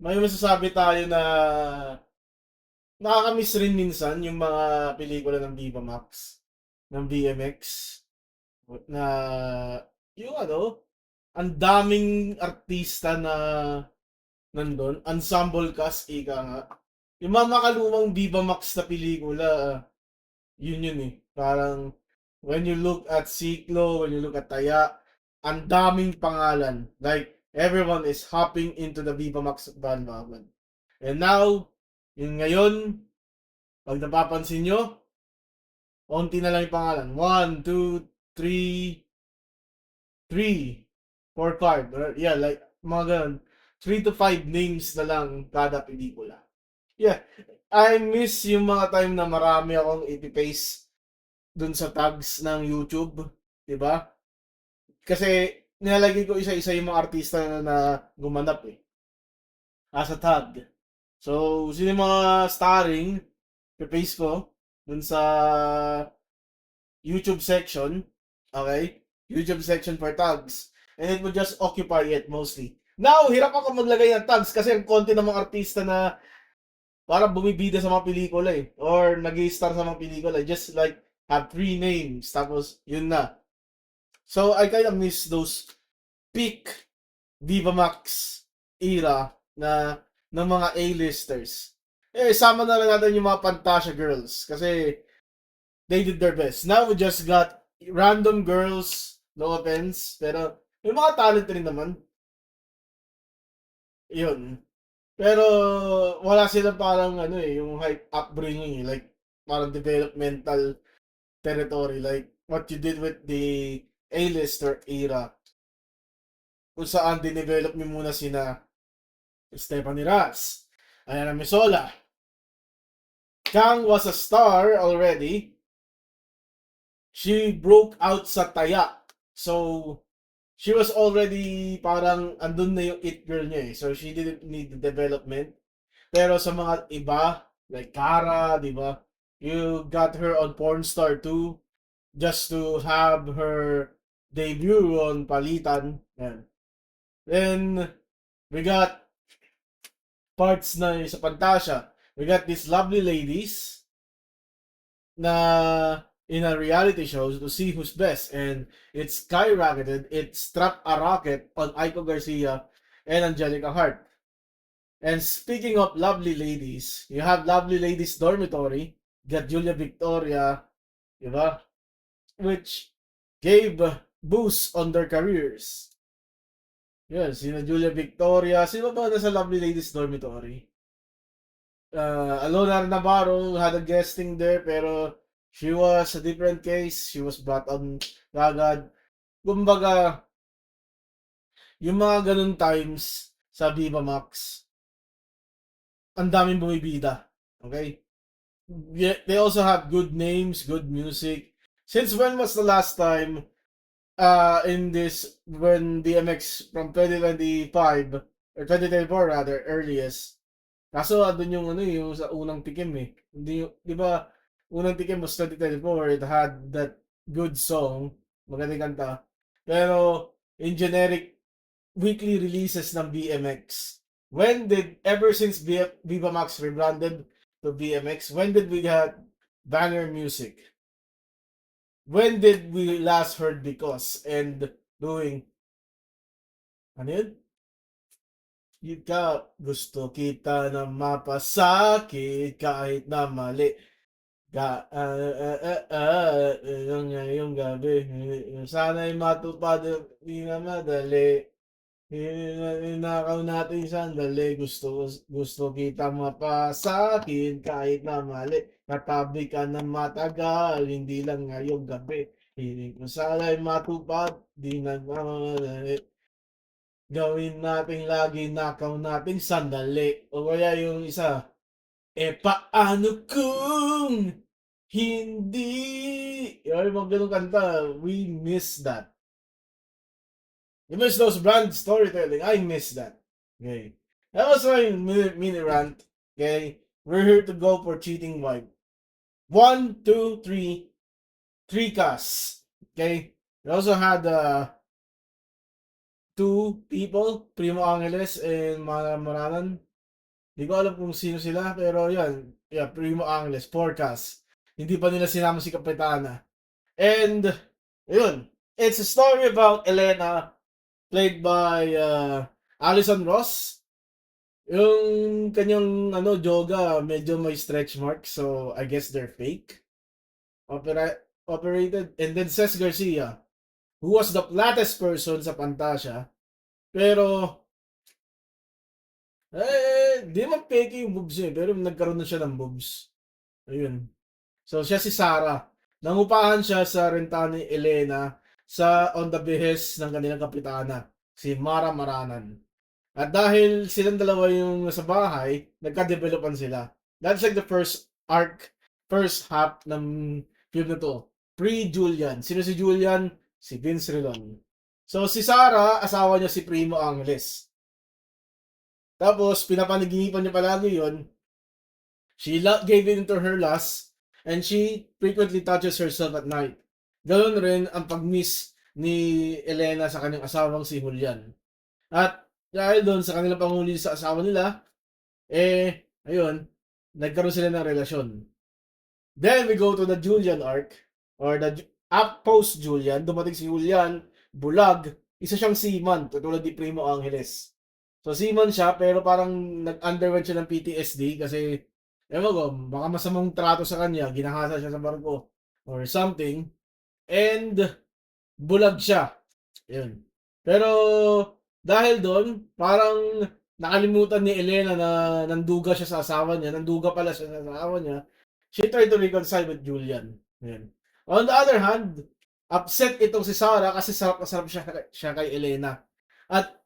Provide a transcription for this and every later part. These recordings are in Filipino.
may masasabi tayo na nakakamiss rin minsan yung mga pelikula ng Viva Max, ng BMX, na yung ang daming artista na nandun, ensemble cast, ika nga. Yung mga makalumang Viva Max na pelikula, yun eh. Parang, when you look at Ciclo, when you look at Taya, ang daming pangalan. Like, everyone is hopping into the Viva Max bandwagon. And now, yun ngayon, pag napapansin nyo, onti na lang yung pangalan. 1, 2, 3, 3, 4, 5. Yeah, like, mga ganun. 3 to 5 names na lang kada pelikula. Yeah, I miss yung mga time na marami akong ipipaste dun sa tags ng YouTube, 'di ba? Kasi nilalagay ko isa-isa yung mga artista na gumanap as a tag. So, sino yung mga starring, ipipaste ko dun sa YouTube section, okay? YouTube section for tags. And it would just occupy it mostly. Now, hirap ako maglagay ng tags kasi ang konti ng mga artista na parang bumibida sa mga pelikula or nag-star sa mga pelikula. Just like, have 3 names, tapos yun na. So, I kind of miss those peak Viva Max era na ng mga A-listers. Sama na lang natin yung mga Fantasia girls kasi they did their best. Now we just got random girls, no offense, pero may mga talent rin naman. Yun. Pero wala sila parang yung hype upbringing like parang developmental territory like what you did with the A-lister era kung saan dinevelop niyo muna sina Stephanie Raz, Ayana Misola. Kang was a star already. She broke out sa Taya. So, she was already parang andun na yung it girl niya So, she didn't need the development. Pero sa mga iba, like Kara, di ba? You got her on Pornstar 2 just to have her debut on Palitan. Yan. Then, we got parts na sa Fantasia. We got these lovely ladies na in a reality show to see who's best. And it skyrocketed. It struck a rocket on Aiko Garcia and Angelica Hart. And speaking of lovely ladies, you have Lovely Ladies Dormitory, got Julia Victoria, diba? Which gave boost on their careers. Yes, sina Julia Victoria. Sino ba nasa Lovely Ladies Dormitory? Alona Navarro had a guesting there pero she was a different case. She was brought on agad. Kumbaga, yung mga ganun times sa Viva Max, ang daming bumibida. Okay? Yeah, they also have good names, good music. Since when was the last time in this when DMX from 2025 or 2024 rather earliest. Kaso andun yung yung sa unang tikim Hindi 'di ba unang tikim was 2024, it had that good song, magandang kanta. Pero in generic weekly releases ng BMX, when did ever since Viva Max rebranded to BMX, when did we get banger music? When did we last heard Because and doing ano yun? Gusto kita na mapasakit kahit na mali. Yung ngayong gabi. Sana'y matupad, di na madali. Hinakaw natin sandali. Gusto kita mapasakin kahit na mali. Katabi ka na matagal, hindi lang ngayong gabi. Hiling ko sana'y matupad, di na madali. Gawin natin lagi, nakaw natin sandali. O kaya yung isa, paano kung hindi? Yung mga ganun kanta, we miss that. You miss those brand storytelling. I miss that. Okay. That was my mini rant. Okay. We're here to go for cheating vibe. 1, 2, 3. 3 casts. Okay. We also had 2 people, Primo Angeles and Mana Moranan. Hindi ko alam kung sino sila, pero yan. Yeah, Primo Angles, Forecast. Hindi pa nila sinama si Kapitana. And, yun. It's a story about Elena, played by Alison Ross. Yung kanyang joga, medyo may stretch marks, so I guess they're fake. Operated. And then Cesc Garcia, who was the flattest person sa Pantasya. Pero, di man fake yung boobs niya, pero nagkaroon na siya ng boobs. Ayun. So, siya si Sarah. Nangupahan siya sa renta ni Elena sa on the behest ng kanilang kapitana, si Mara Maranan. At dahil silang dalawa yung nasa bahay, nagka-developan sila. That's like the first arc, first half ng film na to. Pre-Julian. Sino si Julian? Si Vince Rilon. So, si Sarah, asawa niya si Primo Angeles. Tapos, pinapanaginipan niya palagi yon. She gave in to her lust, and she frequently touches herself at night. Ganoon rin ang pag-miss ni Elena sa kanyang asawang si Julian. At dahil doon sa kanilang panghuli sa asawa nila, ayun, nagkaroon sila ng relasyon. Then we go to the Julian arc, or the post-Julian, dumating si Julian, bulag, isa siyang seaman, tulad ni Primo Angeles. So seaman siya, pero parang nag-underwent siya ng PTSD kasi, ewan ko, baka masamang trato sa kanya, ginahasa siya sa barko, or something, and bulag siya. Yun. Pero dahil doon, parang nakalimutan ni Elena na nanduga siya sa asawa niya, nanduga pala siya sa asawa niya. She tried to reconcile with Julian. Yun. On the other hand, upset itong si Sarah kasi sarap na sarap siya kay Elena. At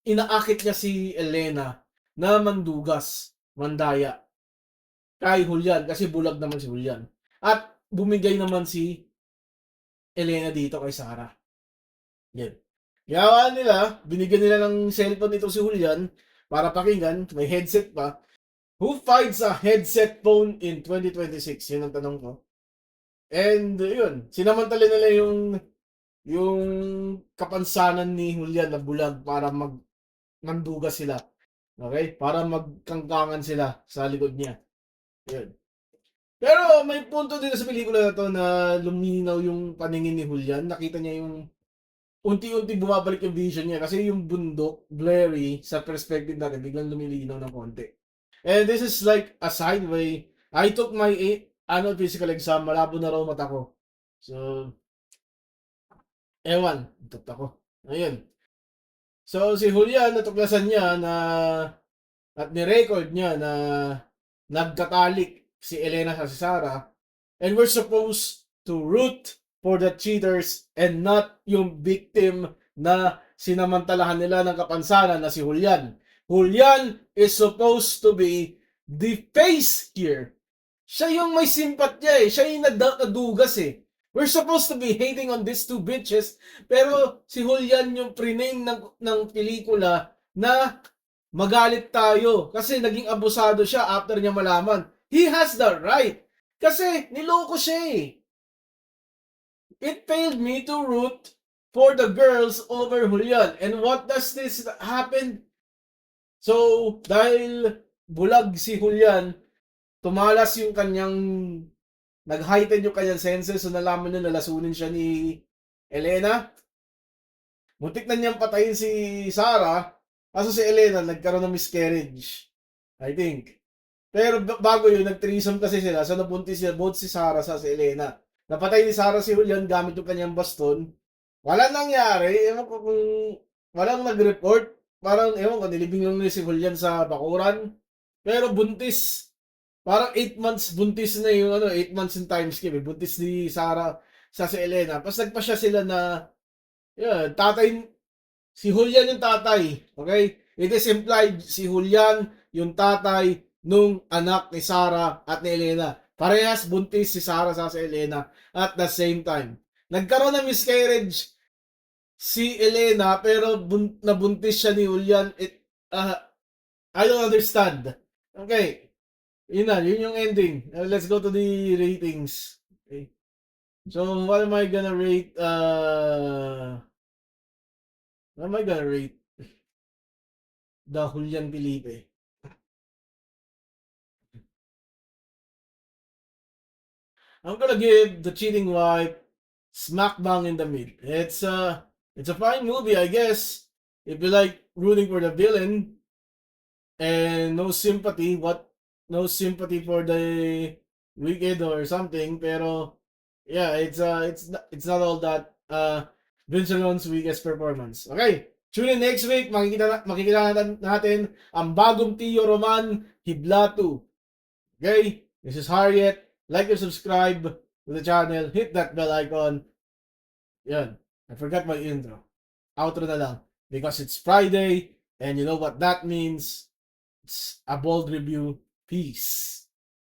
inaakit niya si Elena na mandugas, mandaya kay Julian kasi bulag naman si Julian. At bumigay naman si Elena dito kay Sarah. Yan. Ginawa nila, binigyan nila ng cellphone nito si Julian para pakinggan, may headset pa. Who finds a headset phone in 2026? Yun ang tanong ko. And yun, sinamantala nila yung kapansanan ni Julian na bulag para manduga sila. Okay? Para magkangkangan sila sa likod niya. Yun. Pero may punto din sa pelikula na to na luminaw yung paningin ni Julian. Nakita niya yung unti-unti bumabalik yung vision niya kasi yung bundok, blurry, sa perspective natin, biglang lumilinaw ng konti. And this is like a side way. I took my annual physical exam, malabo na raw mata ko. So, ewan, tutok ako. Ayun. So, si Julian, natuklasan niya na, at ni-record niya na nagkatalik si Elena sa si Sarah. And we're supposed to root for the cheaters and not yung victim na sinamantalahan nila ng kapansanan na si Julian. Julian is supposed to be the face here. Siya yung may simpatya eh. Siya yung nadugas eh. We're supposed to be hating on these two bitches, pero si Julian yung prename ng pelikula na magalit tayo kasi naging abusado siya after niya malaman. He has the right. Kasi niloko siya eh. It failed me to root for the girls over Julian. And what does this happen? So, dahil bulag si Julian, tumalas yung kanyang, nag-heighten yung kanyang senses, so nalaman niya nalasunin siya ni Elena. Muntik na niyang patayin si Sarah, kaso si Elena nagkaroon ng miscarriage. I think. Pero bago yun, nag-threesome kasi sila, so nabuntis siya both si Sarah sa si Elena. Napatay ni Sarah si Julian gamit yung kanyang baston. Walang nangyari, ewan ko kung walang nag-report. Parang, ewan ko, nilibing lang ni si Julian sa bakuran. Pero buntis. Parang 8 months buntis na yung 8 months in time skip. Buntis ni Sarah sa si Elena. Tapos nagpa siya sila na, yun, tatay, si Julian yung tatay. Okay? It is implied si Julian yung tatay nung anak ni Sarah at ni Elena. Parehas buntis si Sarah sa si Elena at the same time. Nagkaroon ng miscarriage si Elena pero nabuntis siya ni Julian. I don't understand. Okay. Yun yung ending. Let's go to the ratings. Okay. So, what am I gonna rate? What am I gonna rate? The Julian Felipe. I'm gonna give The Cheating Wife smack bang in the mid. It's a fine movie, I guess. If you like rooting for the villain and no sympathy for the wicked or something, pero yeah, it's not all that Vince Vaughn's weakest performance. Okay, tune in next week. Makikita natin ang bagong Tio Roman, Hibla 2. Okay, this is Harriet. Like and subscribe to the channel. Hit that bell icon. Yan. I forgot my intro. Outro na lang. Because it's Friday, and you know what that means. It's a bold review. Peace.